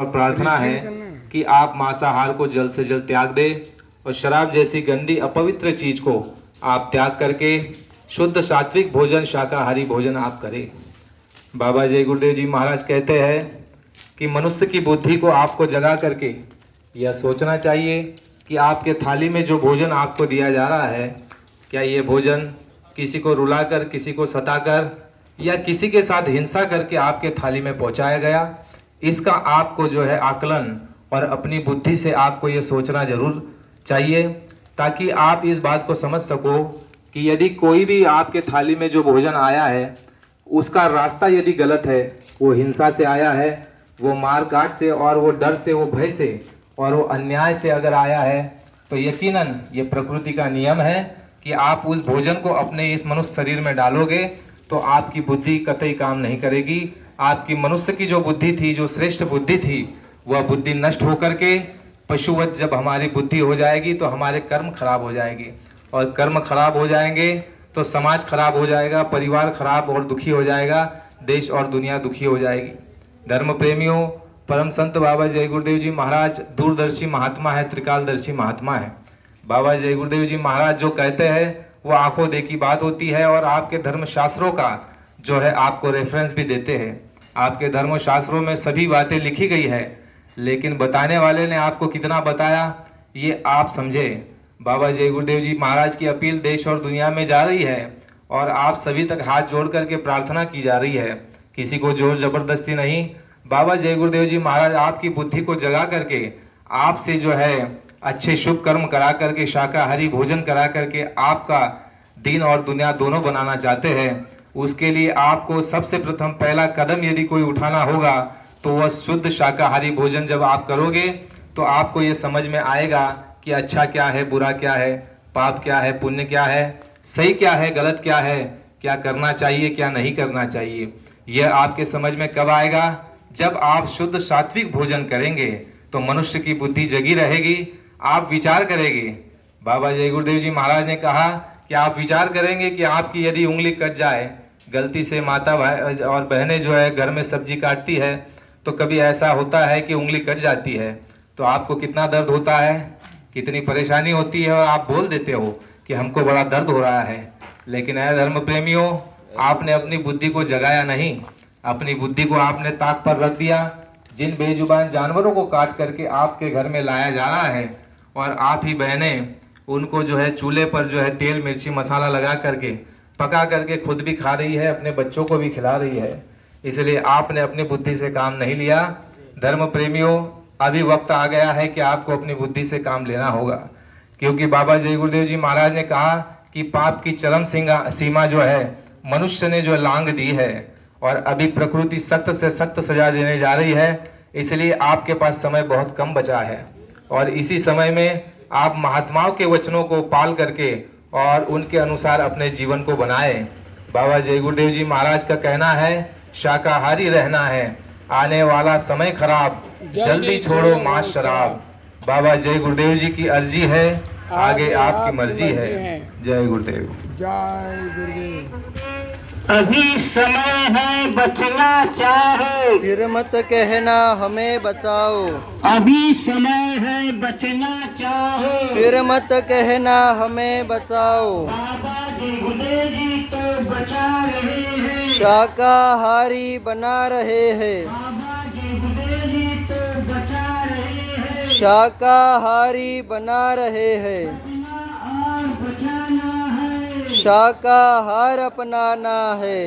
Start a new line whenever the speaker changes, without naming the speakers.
और प्रार्थना है कि आप मांसाहार को जल्द से जल्द त्याग दें और शराब जैसी गंदी अपवित्र चीज को आप त्याग करके शुद्ध सात्विक भोजन शाकाहारी भोजन आप करें। बाबा जय गुरुदेव जी महाराज कहते हैं कि मनुष्य की बुद्धि को आपको जगा करके यह सोचना चाहिए कि आपके थाली में जो भोजन आपको दिया जा रहा है, क्या ये भोजन किसी को रुलाकर, किसी को सताकर या किसी के साथ हिंसा करके आपके थाली में पहुंचाया गया। इसका आपको जो है आकलन और अपनी बुद्धि से आपको ये सोचना जरूर चाहिए, ताकि आप इस बात को समझ सको कि यदि कोई भी आपके थाली में जो भोजन आया है उसका रास्ता यदि गलत है, वो हिंसा से आया है, वो मार काट से और वो डर से, वो भय से और वो अन्याय से अगर आया है, तो यकीनन ये प्रकृति का नियम है कि आप उस भोजन को अपने इस मनुष्य शरीर में डालोगे तो आपकी बुद्धि कतई काम नहीं करेगी। आपकी मनुष्य की जो बुद्धि थी, जो श्रेष्ठ बुद्धि थी, वह बुद्धि नष्ट होकर के पशुवत जब हमारी बुद्धि हो जाएगी तो हमारे कर्म खराब हो जाएंगे, और कर्म खराब हो जाएंगे तो समाज खराब हो जाएगा, परिवार खराब और दुखी हो जाएगा, देश और दुनिया दुखी हो जाएगी। धर्म प्रेमियों, परम संत बाबा जय गुरुदेव जी महाराज दूरदर्शी महात्मा है, त्रिकालदर्शी महात्मा है। बाबा जय गुरुदेव जी महाराज जो कहते हैं वो आंखों देखी बात होती है, और आपके धर्म शास्त्रों का जो है आपको रेफरेंस भी देते हैं। आपके धर्म शास्त्रों में सभी बातें लिखी गई है, लेकिन बताने वाले ने आपको कितना बताया ये आप समझे। बाबा जय गुरुदेव जी महाराज की अपील देश और दुनिया में जा रही है, और आप सभी तक हाथ जोड़ करके प्रार्थना की जा रही है, किसी को जोर जबरदस्ती नहीं। बाबा जय गुरुदेव जी महाराज आपकी बुद्धि को जगा करके आपसे जो है अच्छे शुभ कर्म करा करके, शाकाहारी भोजन करा करके आपका दिन और दुनिया दोनों बनाना चाहते हैं। उसके लिए आपको सबसे प्रथम पहला कदम यदि कोई उठाना होगा तो वह शुद्ध शाकाहारी भोजन जब आप करोगे तो आपको ये समझ में आएगा कि अच्छा क्या है, बुरा क्या है, पाप क्या है, पुण्य क्या है, सही क्या है, गलत क्या है, क्या करना चाहिए, क्या नहीं करना चाहिए। यह आपके समझ में कब आएगा? जब आप शुद्ध सात्विक भोजन करेंगे तो मनुष्य की बुद्धि जगी रहेगी, आप विचार करेंगे। बाबा जय गुरुदेव जी महाराज ने कहा कि आप विचार करेंगे कि आपकी यदि उंगली कट जाए, गलती से माता भाई और बहनें जो है घर में सब्जी काटती है तो कभी ऐसा होता है कि उंगली कट जाती है, तो आपको कितना दर्द होता है, कितनी परेशानी होती है, और आप बोल देते हो कि हमको बड़ा दर्द हो रहा है। लेकिन ऐ धर्म प्रेमियों, आपने अपनी बुद्धि को जगाया नहीं, अपनी बुद्धि को आपने ताक पर रख दिया। जिन बेजुबान जानवरों को काट करके आपके घर में लाया जा रहा है, और आप ही बहनें उनको जो है चूल्हे पर जो है तेल मिर्ची मसाला लगा करके पका करके खुद भी खा रही है, अपने बच्चों को भी खिला रही है। इसलिए आपने अपनी बुद्धि से काम नहीं लिया। धर्म प्रेमियों, अभी वक्त आ गया है कि आपको अपनी बुद्धि से काम लेना होगा, क्योंकि बाबा जय गुरुदेव जी महाराज ने कहा कि पाप की चरम सीमा जो है मनुष्य ने जो लांग दी है, और अभी प्रकृति सख्त से सख्त सजा देने जा रही है। इसलिए आपके पास समय बहुत कम बचा है, और इसी समय में आप महात्माओं के वचनों को पाल करके और उनके अनुसार अपने जीवन को बनाए। बाबा जय गुरुदेव जी महाराज का कहना है शाकाहारी रहना है, आने वाला समय खराब, जल्दी छोड़ो मांस शराब। बाबा जय गुरुदेव जी की अर्जी है, आगे आपकी मर्जी है। जय गुरुदेव।
जय गुरुदेव।
अभी समय है बचना चाहो,
फिर मत कहना हमें बचाओ।
अभी समय है बचना चाहो,
फिर मत कहना हमें बचाओ।
बाबा जी गुरुदेव जी तो बचा रहे हैं,
शाकाहारी बना रहे हैं।
बाबा जी गुरुदेव जी तो बचा रहे हैं,
शाकाहारी बना रहे हैं।
बचना और बचाना है,
शाकाहार अपनाना है।